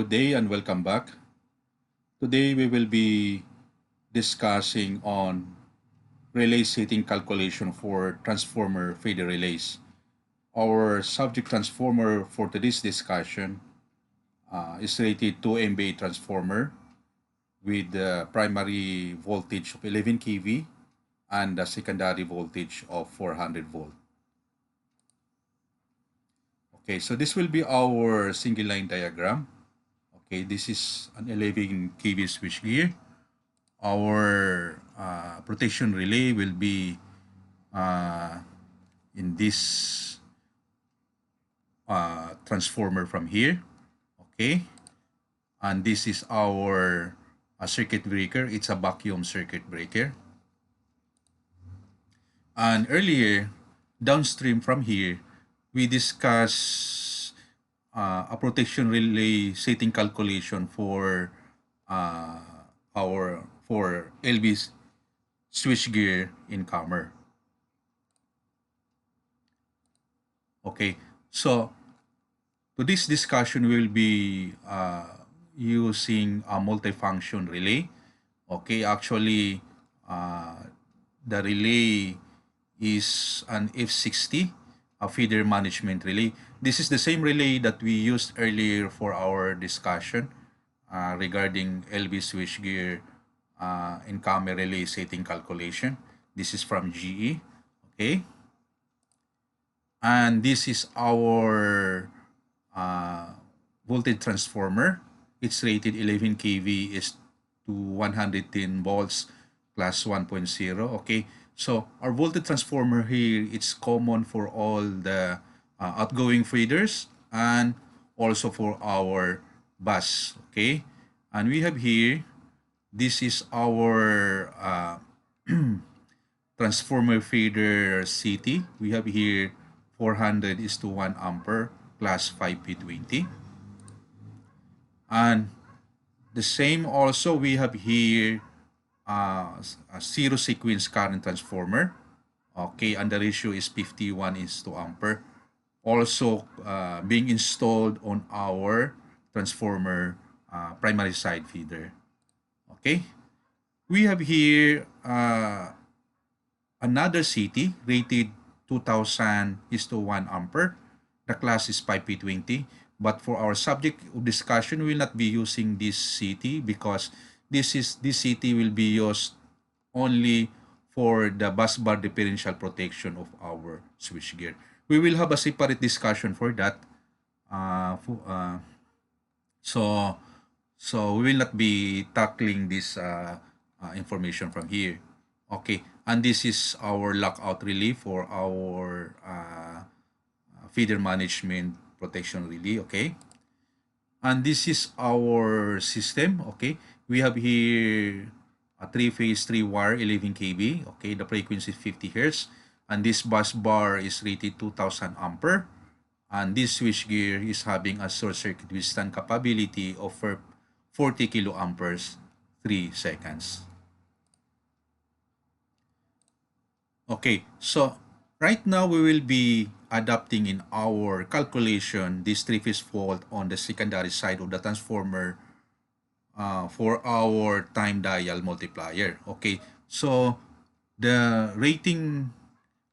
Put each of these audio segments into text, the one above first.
Good day and welcome back. Today we will be discussing on relay setting calculation for transformer feeder relays. Our subject transformer for today's discussion is rated 2 MVA transformer with the primary voltage of 11 kV and a secondary voltage of 400 volt. Okay, so this will be our single line diagram. Okay, this is an 11 kV switchgear. Our protection relay will be in this transformer from here. Okay, and this is our circuit breaker. It's a vacuum circuit breaker. And earlier, downstream from here, we discussed a protection relay setting calculation for for LV switchgear in Comer. Okay, so today's discussion will be using a multifunction relay. Okay, actually, the relay is an F60, a feeder management relay. This is the same relay that we used earlier for our discussion regarding LV switchgear in Comer relay setting calculation. This is from GE. Okay. And this is our voltage transformer. It's rated 11 kV is to 110 volts class 1.0. Okay, so our voltage transformer here, it's common for all the outgoing feeders and also for our bus. Okay, and we have here, this is our transformer feeder CT. We have here 400 is to 1 ampere class 5P20. And the same also we have here a zero sequence current transformer. Okay, and the ratio is 51 is to ampere. Also being installed on our transformer primary side feeder. Okay, we have here another CT rated 2000 is to 1 ampere. The class is 5P20. But for our subject of discussion, we will not be using this CT because this CT will be used only for the bus bar differential protection of our switchgear. We will have a separate discussion for that. So we will not be tackling this information from here. Okay, and this is our lockout relay for our feeder management protection relay. Okay, and this is our system. Okay, we have here a 3-phase 3-wire 11 kV. Okay, the frequency is 50 Hz, and this bus bar is rated 2000 ampere, and this switchgear is having a short circuit withstand capability of 40 kiloamperes 3 seconds. Okay, so right now we will be adapting in our calculation this 3-phase fault on the secondary side of the transformer for our time dial multiplier. Okay, so the rating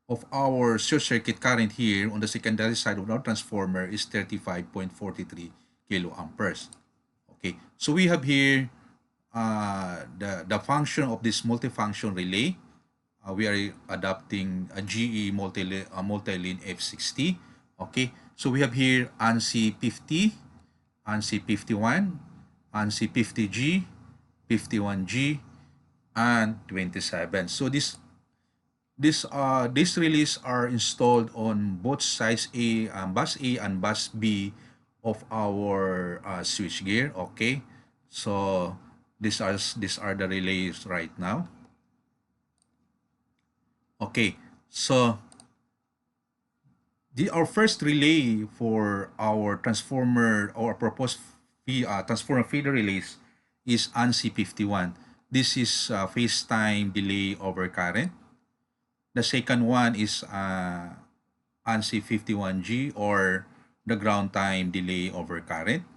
of our short circuit current here on the secondary side of our transformer is 35.43 kiloamperes. Okay, so we have here the function of this multifunction relay. We are adopting a GE multi-lane F60. Okay, so we have here ANSI 50, ANSI 51, ANSI 50G, 51G, and 27. So these relays are installed on both sides bus A and bus B of our switchgear. Okay, so these are the relays right now. Okay, so our first relay for our transformer or proposed transformer feeder relays is ANSI 51. This is phase time delay over current. The second one is ANSI 51G or the ground time delay over current.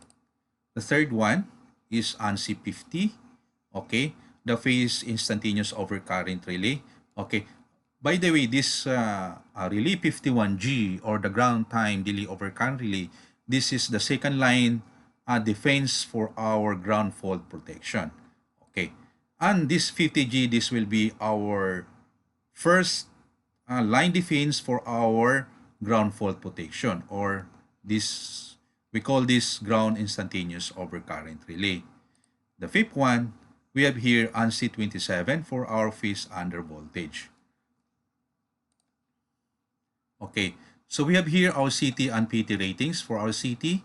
The third one is ANSI 50. Okay. The phase instantaneous overcurrent relay. Okay. By the way, this relay 51G or the ground time delay overcurrent relay, this is the second line defense for our ground fault protection. Okay. And this 50G, this will be our first line defense for our ground fault protection, or this, we call this ground instantaneous overcurrent relay. The fifth one, we have here ANSI 27 for our phase under voltage. Okay, so we have here our CT and PT ratings. For our CT,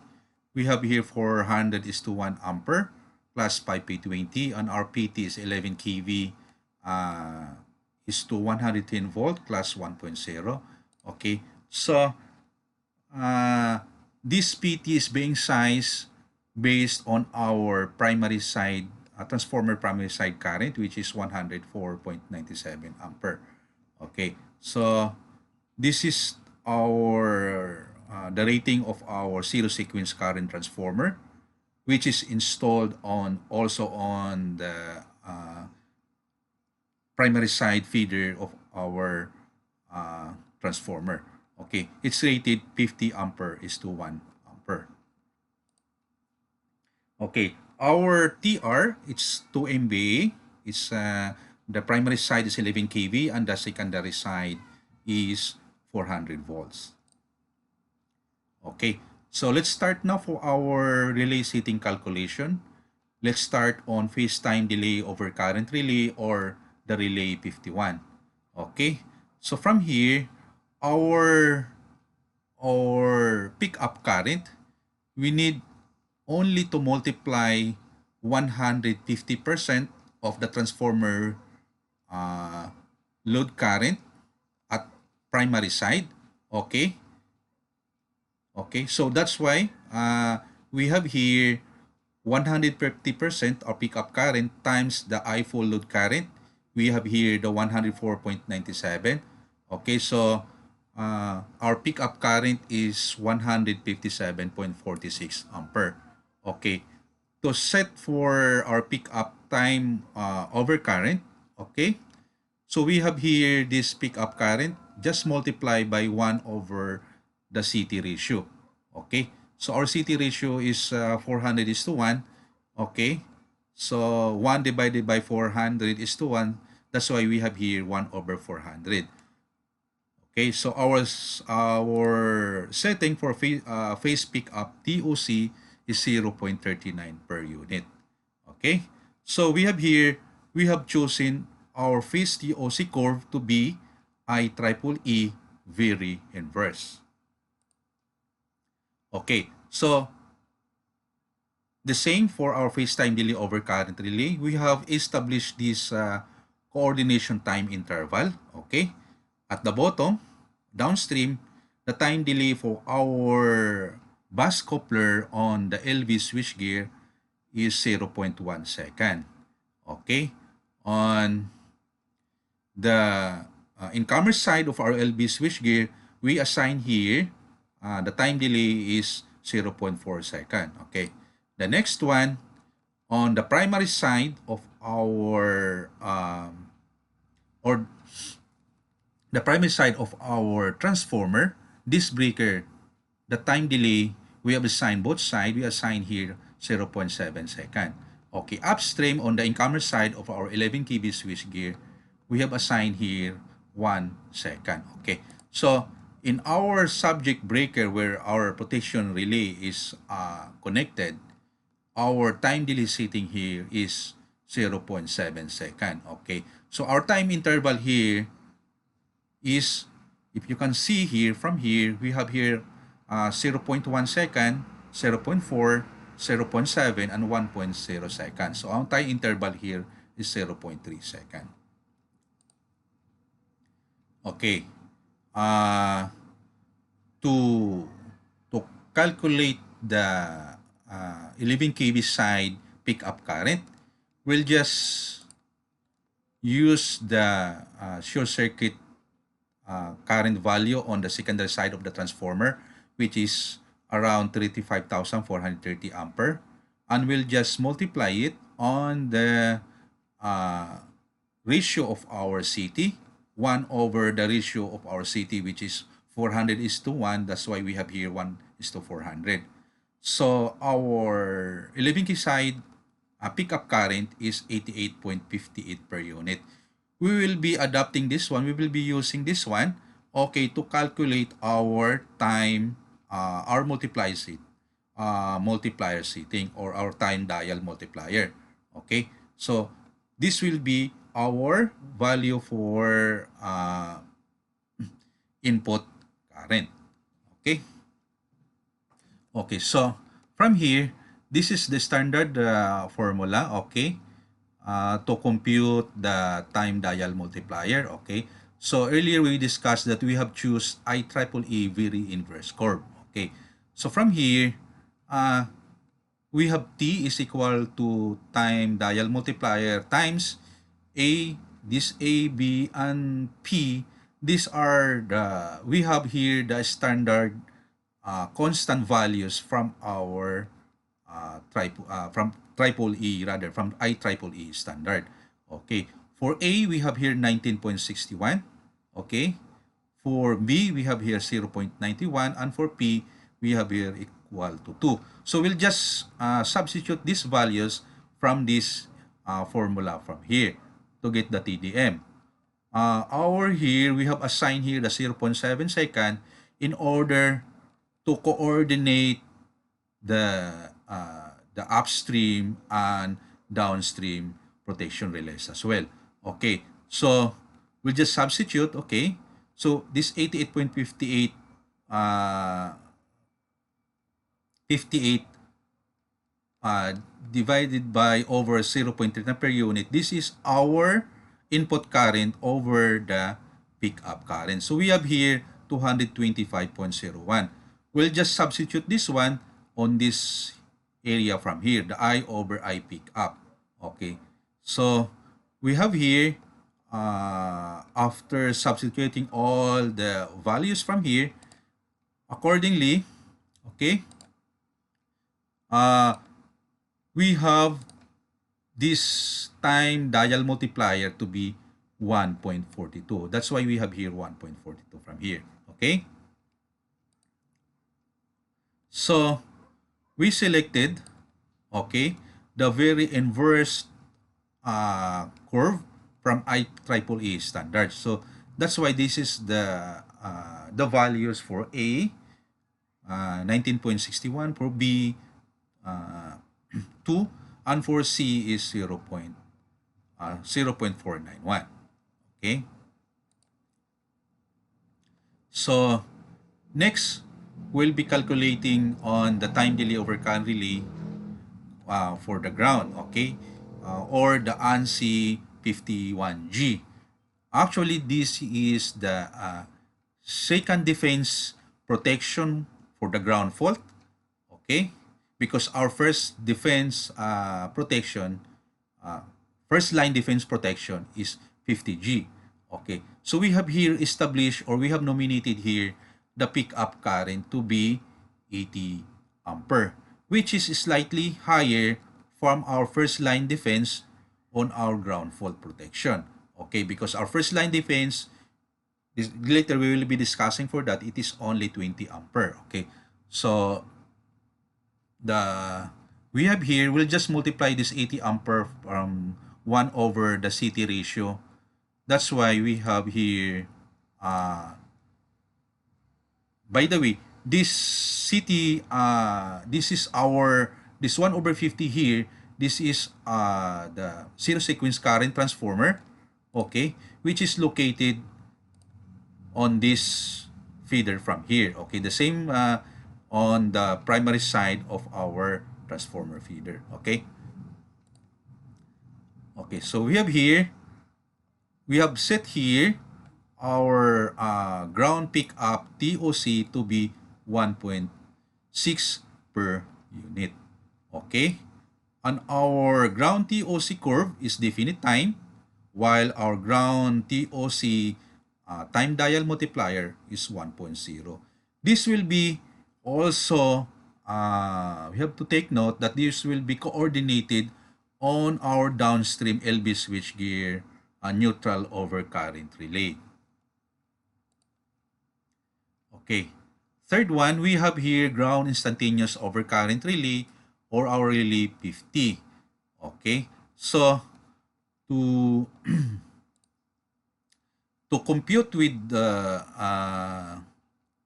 we have here 400 is to 1 ampere plus 5P20, and our PT is 11 kV is to 110 volt plus 1.0. Okay, so this PT is being sized based on our primary side transformer primary side current, which is 104.97 ampere. Okay, so this is our the rating of our zero sequence current transformer, which is installed on also on the primary side feeder of our transformer. Okay, it's rated 50 ampere is to 1 ampere. Okay, our TR, it's 2 MVA. It's the primary side is 11 kV and the secondary side is 400 volts. Okay, so let's start now for our relay setting calculation. Let's start on phase time delay over current relay, or the relay 51. Okay, so from here, our pickup current, we need only to multiply 150% of the transformer load current at primary side. Okay, okay, so that's why we have here 150% of pickup current times the I full load current. We have here the 104.97. Okay, so our pickup current is 157.46 ampere. Okay, to set for our pickup time over current, okay, so we have here this pickup current, just multiply by 1 over the CT ratio. Okay, so our CT ratio is 400 is to 1. Okay, so 1 divided by 400 is to 1. That's why we have here 1 over 400. Okay, so our setting for phase pickup TOC is 0.39 per unit. Okay, so we have here, we have chosen our phase TOC curve to be IEEE very inverse. Okay, so the same for our phase time delay over current relay. We have established this coordination time interval. Okay, at the bottom, downstream, the time delay for our bus coupler on the LV switchgear is 0.1 second. Okay, on the incomer side of our LV switchgear, we assign here the time delay is 0.4 second. Okay, the next one, on the primary side of our or the primary side of our transformer, this breaker, the time delay, we have assigned both sides. We assign here 0.7 second. Okay, upstream on the incomer side of our 11 kV switchgear, we have assigned here 1 second. Okay, so in our subject breaker where our protection relay is connected, our time delay setting here is 0.7 second. Okay, so our time interval here is, if you can see here, from here, we have here 0.1 second, 0.4, 0.7, and 1.0 second. So our time interval here is 0.3 second. Okay. To calculate the 11 kV side pickup current, we'll just use the short circuit current value on the secondary side of the transformer, which is around 35,430 ampere. and we'll just multiply it on the uh, ratio of our city, 1 over the ratio of our city, which is 400 is to 1. That's why we have here 1 is to 400. So our 11 key side pickup current is 88.58 per unit. We will be adapting this one. We will be using this one, okay, to calculate our time, our multiplier setting, or our time dial multiplier. Okay, so this will be our value for input current. Okay. Okay, so from here, this is the standard formula, okay, to compute the time dial multiplier, okay. So earlier we discussed that we have choose IEEE very inverse curve, okay. So from here, we have T is equal to time dial multiplier times A, this A, B, and P. These are the, we have here the standard constant values from our from triple E, rather from IEEE standard. Okay, for A we have here 19.61. Okay, for B we have here 0.91, and for P we have here equal to 2. So we'll just substitute these values from this formula from here to get the TDM. Our here, we have assigned here the 0.7 second in order to coordinate the upstream and downstream protection relays as well. Okay, so we'll just substitute. Okay, so this 88.58 58 divided by over 0.39 per unit, this is our input current over the pickup current. So we have here 225.01. We'll just substitute this one on this area from here, the I over I pickup. Okay, so we have here, after substituting all the values from here, accordingly, okay, we have this time dial multiplier to be 1.42. That's why we have here 1.42 from here. Okay? So, we selected, okay, the very inverse curve from IEEE standard. So, that's why this is the values for A, 19.61, for B, 2, and for C is 0.491. Okay? So, next, we'll be calculating on the time delay over current relay for the ground, okay? Or the ANSI 51G. Actually, this is the second defense protection for the ground fault, okay? Because our first defense protection, first line defense protection is 50G. Okay, so we have here established, or we have nominated here the pickup current to be 80 ampere, which is slightly higher from our first line defense on our ground fault protection. Okay, because our first line defense, later we will be discussing for that, it is only 20 ampere. Okay, so we have here, we'll just multiply this 80 ampere from 1 over the CT ratio. That's why we have here, by the way, this CT, this is this 1 over 50 here, this is the zero sequence current transformer, okay, which is located on this feeder from here. Okay, the same on the primary side of our transformer feeder. Okay. Okay, so we have here, we have set here our ground pickup TOC to be 1.6 per unit. Okay, and our ground TOC curve is definite time, while our ground TOC time dial multiplier is 1.0. This will be also we have to take note that this will be coordinated on our downstream LB switchgear neutral overcurrent relay. Okay. Third one, we have here ground instantaneous overcurrent relay or our relay 50. Okay. So, to to compute with the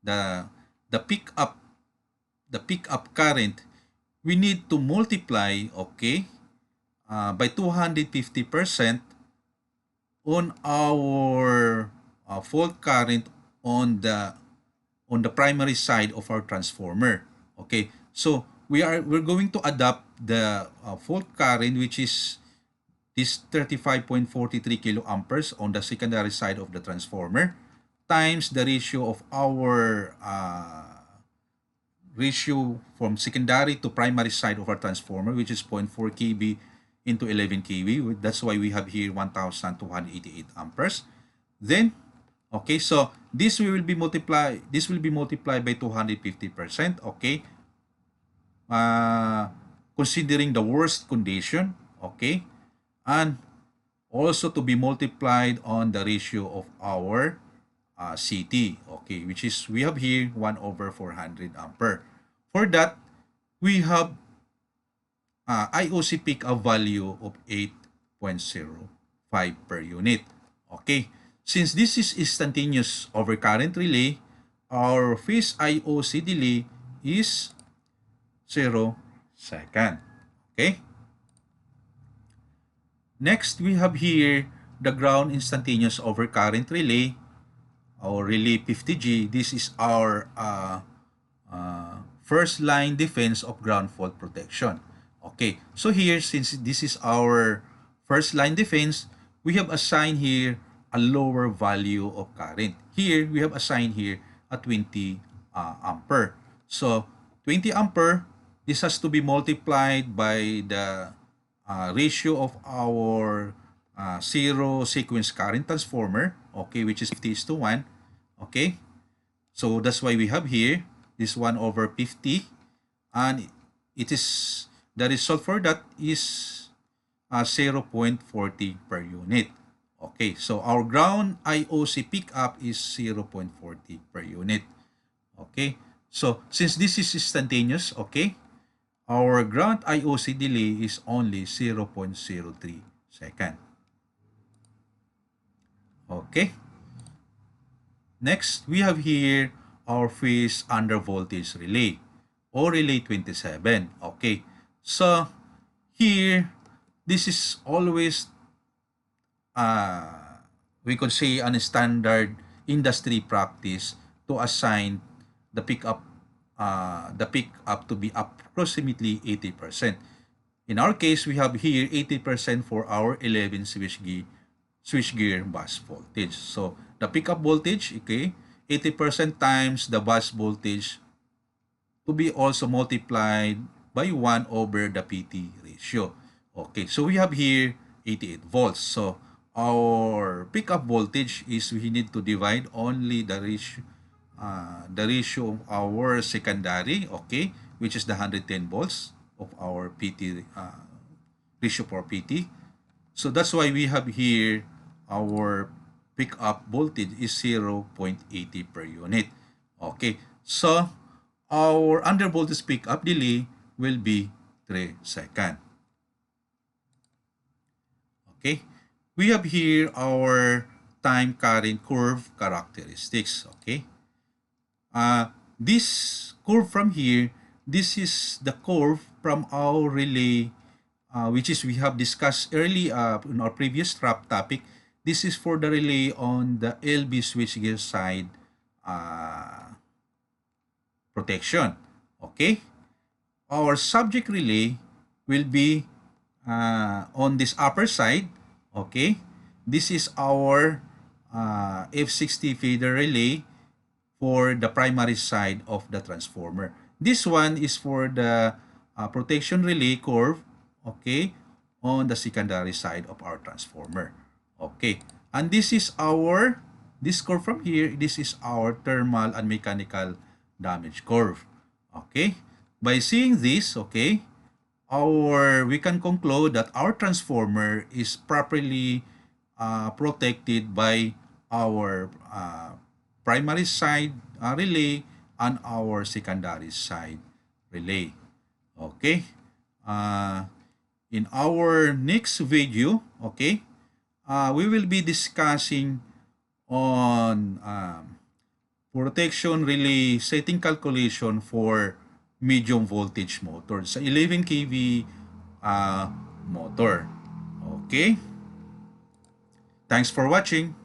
the pickup current, we need to multiply, okay, by 250% on our fault current on the primary side of our transformer. Okay, so we're going to adopt the fault current, which is this 35.43 kiloamperes on the secondary side of the transformer, times the ratio of our ratio from secondary to primary side of our transformer, which is 0.4 kV into 11 kV. That's why we have here 1,288 amperes. Then, okay, so this will be multiplied by 250%, okay? Considering the worst condition, okay? And also to be multiplied on the ratio of our CT, okay, which is we have here 1/400 ampere. For that, we have IOC pickup value of 8.05 per unit. Okay, since this is instantaneous overcurrent relay, our phase IOC delay is 0 second. Okay. Next, we have here the ground instantaneous overcurrent relay or relay 50G. This is our first line defense of ground fault protection. Okay, so here, since this is our first line defense, we have assigned here a lower value of current. Here, we have assigned here a 20 ampere. So, 20 ampere, this has to be multiplied by the ratio of our zero sequence current transformer, okay, which is 50:1, okay. So that's why we have here this 1/50, and it is the result for that is 0.40 per unit. Okay, so our ground IOC pickup is 0.40 per unit. Okay, so since this is instantaneous, okay, our ground IOC delay is only 0.03 second. Okay. Next, we have here our phase under voltage relay or relay 27. Okay. So, here, this is always, we could say, an standard industry practice to assign the pickup to be approximately 80%. In our case, we have here 80% for our 11 switchgear bus voltage. So, the pickup voltage, okay, 80% times the bus voltage to be also multiplied by 1 over the PT ratio. Okay, so we have here 88 volts. So, our pickup voltage is we need to divide only the ratio of our secondary, okay, which is the 110 volts of our PT ratio for PT. So that's why we have here our pickup voltage is 0.80 per unit. Okay, so our under voltage pickup delay will be 3 seconds. Okay, we have here our time current curve characteristics. Okay, this curve from here, this is the curve from our relay, which is we have discussed early in our previous topic. This is for the relay on the LB switchgear side protection. Okay, our subject relay will be on this upper side. Okay, this is our F60 feeder relay for the primary side of the transformer. This one is for the protection relay curve, okay, on the secondary side of our transformer. Okay, and this is our, this curve from here, this is our thermal and mechanical damage curve. Okay, By seeing this, okay, we can conclude that our transformer is properly protected by our primary side relay and our secondary side relay. Okay. Uh, in our next video, okay, we will be discussing on protection relay setting calculation for medium voltage motor sa 11 kV motor. Okay? Thanks for watching.